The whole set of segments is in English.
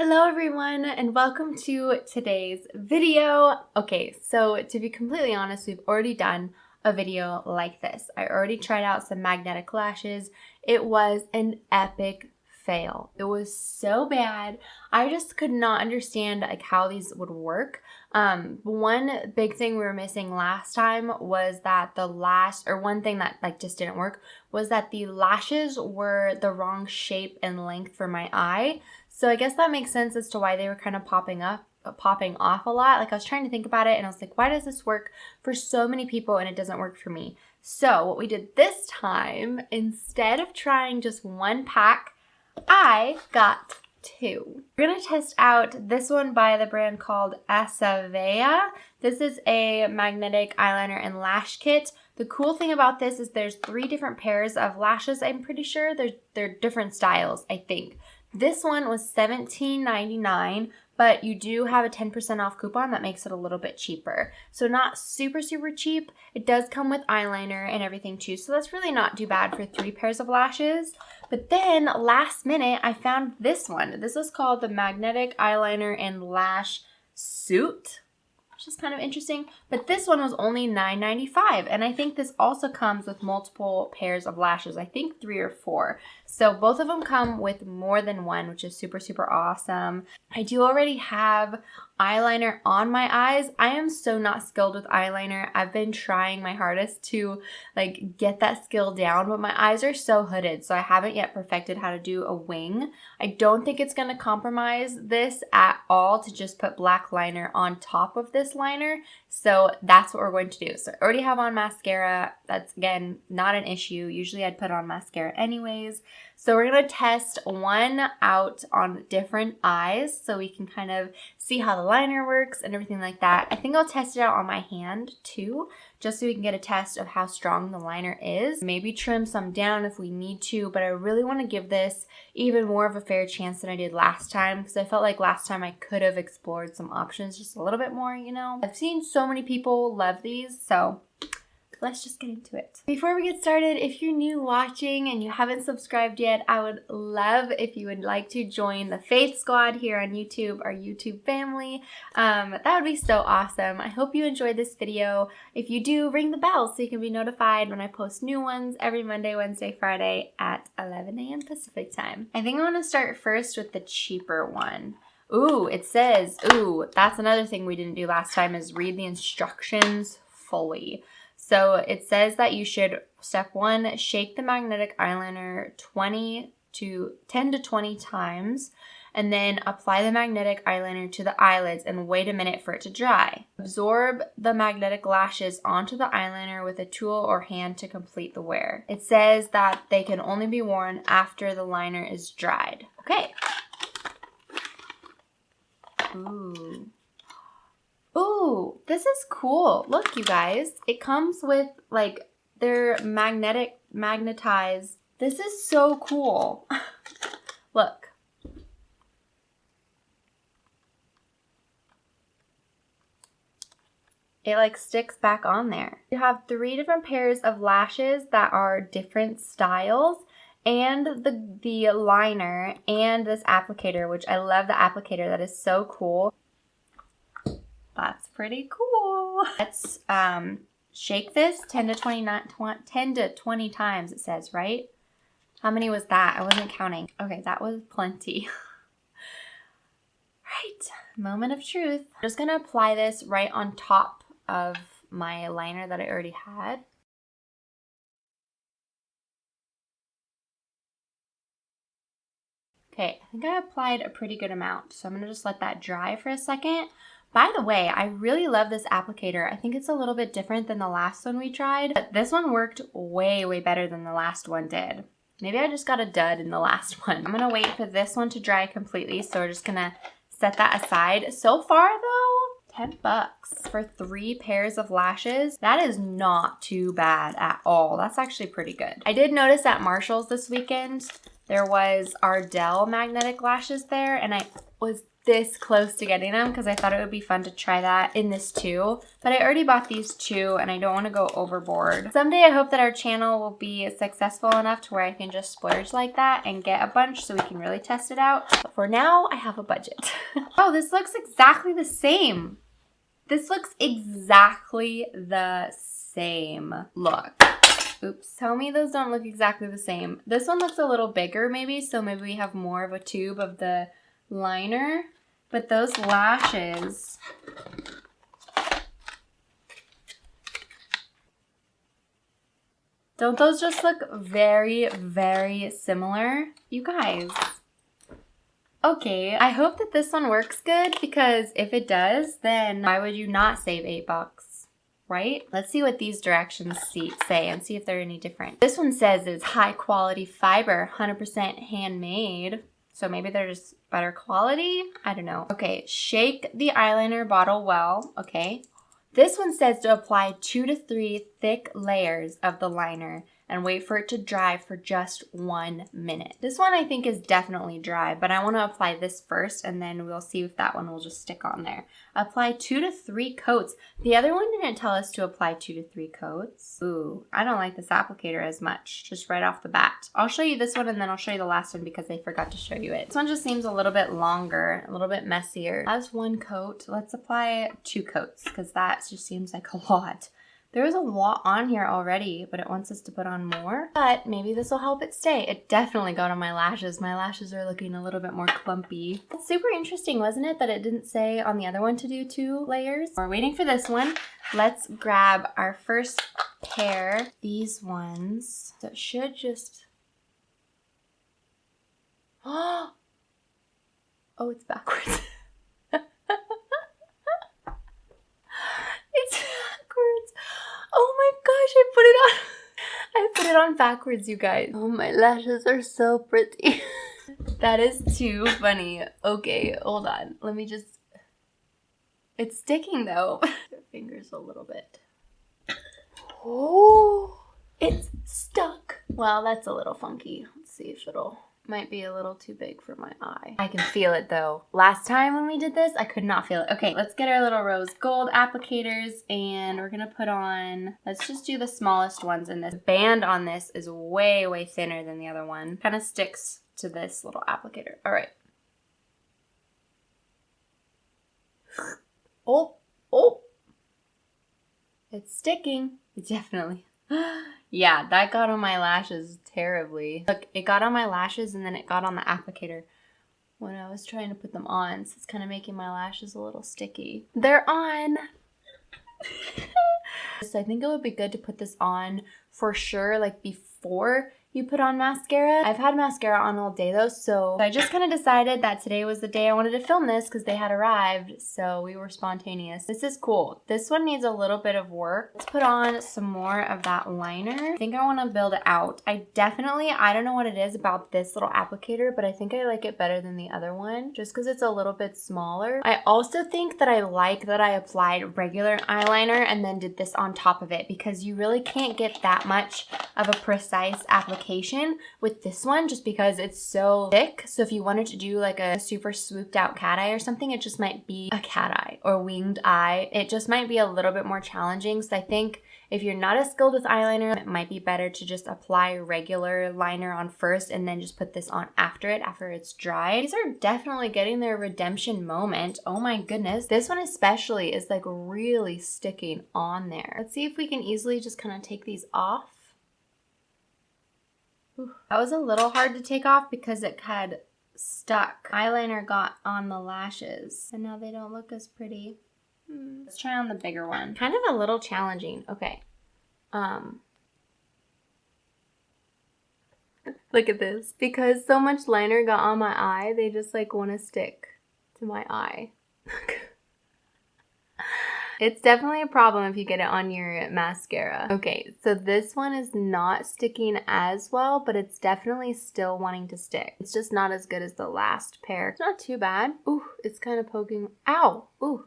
Hello everyone and welcome to today's video. Okay, so to be completely honest, we've already done a video like this. I already tried out some magnetic lashes. It was an epic fail. It was so bad. I just could not understand how these would work. One big thing we were missing last time was that one thing that just didn't work was that the lashes were the wrong shape and length for my eye. So I guess that makes sense as to why they were kind of popping off a lot. Like I was trying to think about it and I was like, why does this work for so many people and it doesn't work for me? So what we did this time, instead of trying just one pack, I got two. We're gonna test out this one by the brand called Asavea. This is a magnetic eyeliner and lash kit. The cool thing about this is there's 3 different pairs of lashes, I'm pretty sure. They're different styles, I think. This one was $17.99, but you do have a 10% off coupon that makes it a little bit cheaper. So not super, super cheap. It does come with eyeliner and everything too, so that's really not too bad for 3 pairs of lashes. But then last minute, I found this one. This is called the Magnetic Eyeliner and Lash Suit, which is kind of interesting. But this one was only $9.95, and I think this also comes with multiple pairs of lashes. I think 3 or 4. So both of them come with more than one, which is super, super awesome. I do already have eyeliner on my eyes. I am so not skilled with eyeliner. I've been trying my hardest to get that skill down, but my eyes are so hooded, so I haven't yet perfected how to do a wing. I don't think it's going to compromise this at all to just put black liner on top of this liner. So that's what we're going to do. So I already have on mascara. That's, again, not an issue. Usually I'd put on mascara anyways. So we're going to test one out on different eyes so we can kind of see how the liner works and everything like that. I think I'll test it out on my hand too, just so we can get a test of how strong the liner is. Maybe trim some down if we need to, but I really want to give this even more of a fair chance than I did last time, because I felt like last time I could have explored some options just a little bit more, you know? I've seen so many people love these, so let's just get into it. Before we get started, if you're new watching and you haven't subscribed yet, I would love if you would like to join the Faith Squad here on YouTube, our YouTube family. That would be so awesome. I hope you enjoyed this video. If you do, ring the bell so you can be notified when I post new ones every Monday, Wednesday, Friday at 11 a.m. Pacific time. I think I want to start first with the cheaper one. Ooh, it says, that's another thing we didn't do last time, is read the instructions fully. So it says that you should, step 1, shake the magnetic eyeliner 10 to 20 times, and then apply the magnetic eyeliner to the eyelids and wait a minute for it to dry. Absorb the magnetic lashes onto the eyeliner with a tool or hand to complete the wear. It says that they can only be worn after the liner is dried. Okay. Ooh, this is cool. Look, you guys. It comes with, they're magnetized. This is so cool. Look. It, sticks back on there. You have 3 different pairs of lashes that are different styles, and the liner, and this applicator, which I love the applicator. That is so cool. That's pretty cool. Let's shake this 10 to 20 times, it says, right? How many was that? I wasn't counting. Okay, that was plenty. Right, moment of truth. I'm just gonna apply this right on top of my liner that I already had. Okay, I think I applied a pretty good amount, so I'm gonna just let that dry for a second. By the way, I really love this applicator. I think it's a little bit different than the last one we tried, but this one worked way, way better than the last one did. Maybe I just got a dud in the last one. I'm gonna wait for this one to dry completely, so we're just gonna set that aside. So far though, $10 for 3 pairs of lashes. That is not too bad at all. That's actually pretty good. I did notice at Marshall's this weekend, there was Ardell magnetic lashes there, and I was this close to getting them because I thought it would be fun to try that in this too. But I already bought these two and I don't want to go overboard. Someday I hope that our channel will be successful enough to where I can just splurge like that and get a bunch so we can really test it out. But for now, I have a budget. Oh, this looks exactly the same. This looks exactly the same. Look. Oops. Tell me those don't look exactly the same. This one looks a little bigger maybe, so maybe we have more of a tube of the liner. But those lashes, don't those just look very, very similar? You guys. Okay, I hope that this one works good because if it does, then why would you not save $8? Right? Let's see what these directions say and see if they're any different. This one says it's high quality fiber, 100% handmade. So maybe they're just better quality? I don't know. Okay, shake the eyeliner bottle well. Okay. This one says to apply 2 to 3 thick layers of the liner and wait for it to dry for just 1 minute. This one I think is definitely dry, but I want to apply this first and then we'll see if that one will just stick on there. Apply 2 to 3 coats. The other one didn't tell us to apply 2 to 3 coats. Ooh, I don't like this applicator as much, just right off the bat. I'll show you this one and then I'll show you the last one because I forgot to show you it. This one just seems a little bit longer, a little bit messier. That's 1 coat. Let's apply 2 coats because that just seems like a lot. There is a lot on here already, but it wants us to put on more. But maybe this will help it stay. It definitely got on my lashes. My lashes are looking a little bit more clumpy. It's super interesting, wasn't it, that it didn't say on the other one to do 2 layers? We're waiting for this one. Let's grab our first pair. These ones. So it should just... Oh, it's backwards. It's backwards. Oh my gosh, I put it on backwards, you guys. Oh, my lashes are so pretty. That is too funny. Okay, hold on. Let me just... It's sticking though. Your fingers a little bit. Oh, it's stuck. Well, that's a little funky. Let's see if it'll... Might be a little too big for my eye. I can feel it though. Last time when we did this, I could not feel it. Okay, let's get our little rose gold applicators and we're gonna put on, let's just do the smallest ones in this. The band on this is way, way thinner than the other one. Kind of sticks to this little applicator. All right. Oh. It's sticking. It definitely. Yeah, that got on my lashes terribly. Look, it got on my lashes and then it got on the applicator when I was trying to put them on. So it's kind of making my lashes a little sticky. They're on. So I think it would be good to put this on for sure, like before you put on mascara. I've had mascara on all day though, so I just kind of decided that today was the day I wanted to film this because they had arrived, so we were spontaneous. This is cool. This one needs a little bit of work. Let's put on some more of that liner. I think I want to build it out. I don't know what it is about this little applicator, but I think I like it better than the other one just because it's a little bit smaller. I also think that I like that I applied regular eyeliner and then did this on top of it because you really can't get that much of a precise application with this one just because it's so thick. So if you wanted to do like a super swooped out cat eye or something, it just might be a cat eye or winged eye. It just might be a little bit more challenging. So I think if you're not as skilled with eyeliner, it might be better to just apply regular liner on first and then just put this on after it's dry. These are definitely getting their redemption moment. Oh my goodness. This one especially is like really sticking on there. Let's see if we can easily just kind of take these off. That was a little hard to take off because it had stuck. Eyeliner got on the lashes and now they don't look as pretty. Let's try on the bigger one. Kind of a little challenging. Okay. Look at this. Because so much liner got on my eye, they just like want to stick to my eye. It's definitely a problem if you get it on your mascara. Okay, so this one is not sticking as well, but it's definitely still wanting to stick. It's just not as good as the last pair. It's not too bad. Ooh, it's kind of poking. Ow! Ooh,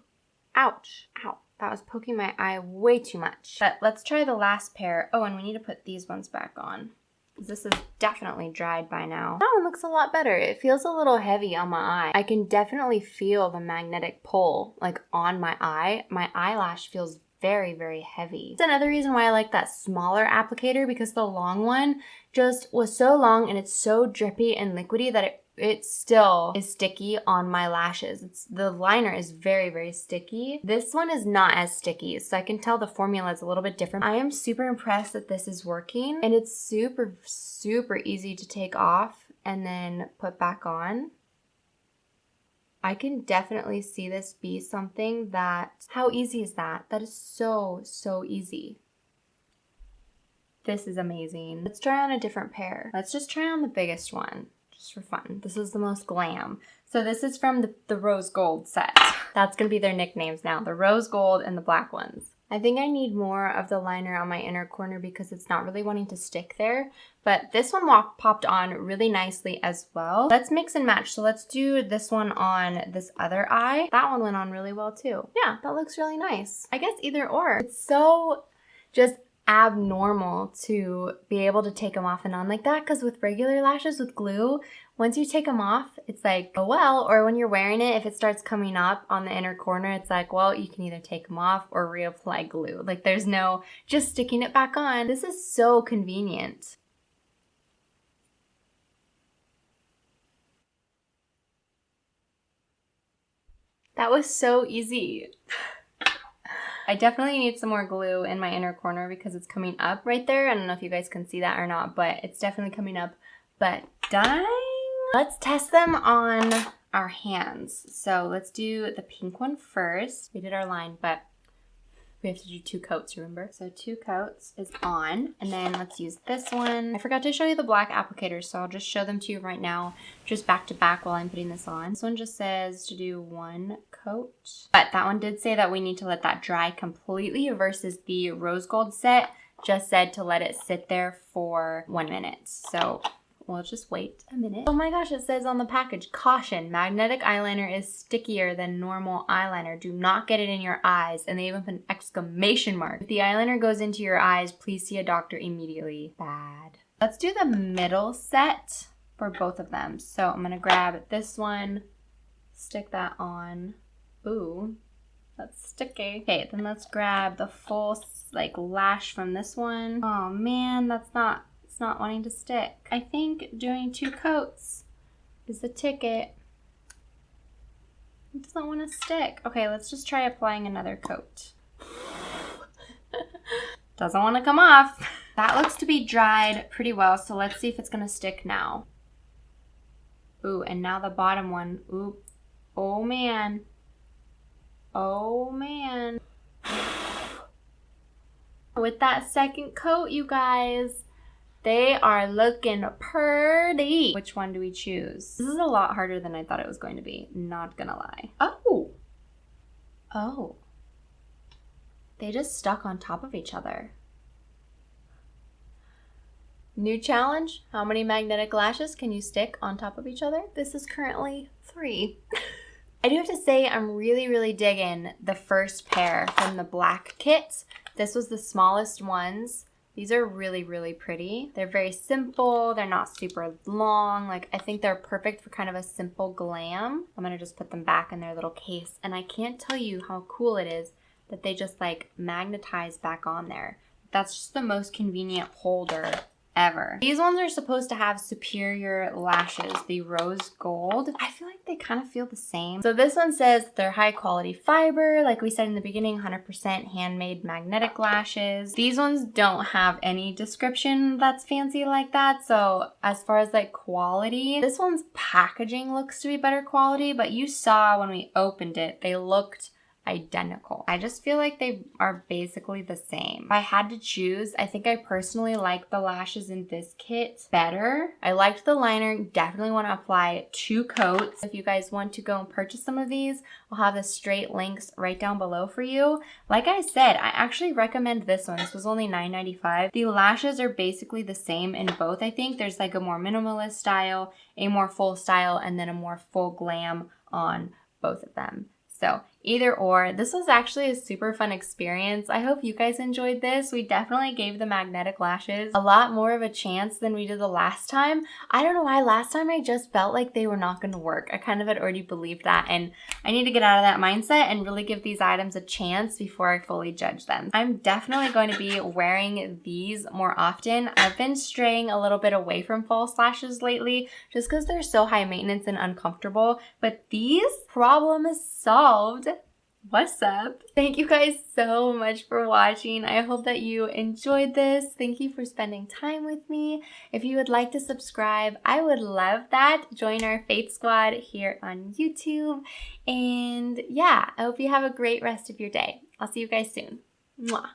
ouch. Ow. That was poking my eye way too much. But let's try the last pair. Oh, and we need to put these ones back on. This is definitely dried by now. That one looks a lot better. It feels a little heavy on my eye. I can definitely feel the magnetic pull like on my eye. My eyelash feels very, very heavy. That's another reason why I like that smaller applicator, because the long one just was so long and it's so drippy and liquidy that it still is sticky on my lashes. The liner is very, very sticky. This one is not as sticky, so I can tell the formula is a little bit different. I am super impressed that this is working, and it's super, super easy to take off and then put back on. I can definitely see this be something that, how easy is that? That is so, so easy. This is amazing. Let's try on a different pair. Let's just try on the biggest one, just for fun. This is the most glam. So this is from the rose gold set. That's gonna be their nicknames now, the rose gold and the black ones. I think I need more of the liner on my inner corner because it's not really wanting to stick there. But this one popped on really nicely as well. Let's mix and match. So let's do this one on this other eye. That one went on really well too. Yeah, that looks really nice. I guess either or. It's so just abnormal to be able to take them off and on like that, because with regular lashes with glue, once you take them off, it's like, oh well. Or when you're wearing it, if it starts coming up on the inner corner, it's like, well, you can either take them off or reapply glue. Like there's no just sticking it back on. This is so convenient. That was so easy. I definitely need some more glue in my inner corner because it's coming up right there. I don't know if you guys can see that or not, but it's definitely coming up. But dang! Let's test them on our hands. So let's do the pink one first. We did our line, but we have to do 2 coats, remember? So 2 coats is on, and then let's use this one. I forgot to show you the black applicators, so I'll just show them to you right now, just back to back while I'm putting this on. This one just says to do 1 coat, but that one did say that we need to let that dry completely versus the rose gold set just said to let it sit there for 1 minute. So we'll just wait a minute. Oh my gosh, it says on the package, caution, magnetic eyeliner is stickier than normal eyeliner. Do not get it in your eyes. And they even put an exclamation mark. If the eyeliner goes into your eyes, please see a doctor immediately. Bad. Let's do the middle set for both of them. So I'm gonna grab this one, stick that on. Ooh, that's sticky. Okay, then let's grab the full like lash from this one. Oh man, it's not wanting to stick. I think doing 2 coats is the ticket. It doesn't want to stick. Okay, let's just try applying another coat. Doesn't want to come off. That looks to be dried pretty well, so let's see if it's gonna stick now. Ooh, and now the bottom one. Ooh, oh man. Oh man. With that second coat, you guys, they are looking pretty. Which one do we choose? This is a lot harder than I thought it was going to be, not gonna lie. Oh. Oh. They just stuck on top of each other. New challenge, how many magnetic lashes can you stick on top of each other? This is currently 3. I do have to say I'm really, really digging the first pair from the black kit. This was the smallest ones. These are really, really pretty. They're very simple. They're not super long. Like, I think they're perfect for kind of a simple glam. I'm gonna just put them back in their little case. And I can't tell you how cool it is that they just like magnetize back on there. That's just the most convenient holder ever. These ones are supposed to have superior lashes, the rose gold. I feel like they kind of feel the same. So this one says they're high quality fiber, like we said in the beginning, 100% handmade magnetic lashes. These ones don't have any description that's fancy like that. So as far as like quality, this one's packaging looks to be better quality, but you saw when we opened it, they looked identical. I just feel like they are basically the same. If I had to choose, I think I personally like the lashes in this kit better. I liked the liner, definitely want to apply 2 coats. If you guys want to go and purchase some of these, I'll have the straight links right down below for you. Like I said, I actually recommend this one. This was only $9.95. The lashes are basically the same in both, I think. There's like a more minimalist style, a more full style, and then a more full glam on both of them. So Either or. This was actually a super fun experience. I hope you guys enjoyed this. We definitely gave the magnetic lashes a lot more of a chance than we did the last time. I don't know why. Last time I just felt like they were not going to work. I kind of had already believed that, and I need to get out of that mindset and really give these items a chance before I fully judge them. I'm definitely going to be wearing these more often. I've been straying a little bit away from false lashes lately just because they're so high maintenance and uncomfortable, but these, problem is solved. What's up? Thank you guys so much for watching. I hope that you enjoyed this. Thank you for spending time with me. If you would like to subscribe, I would love that. Join our Faith Squad here on YouTube. And yeah, I hope you have a great rest of your day. I'll see you guys soon. Mwah.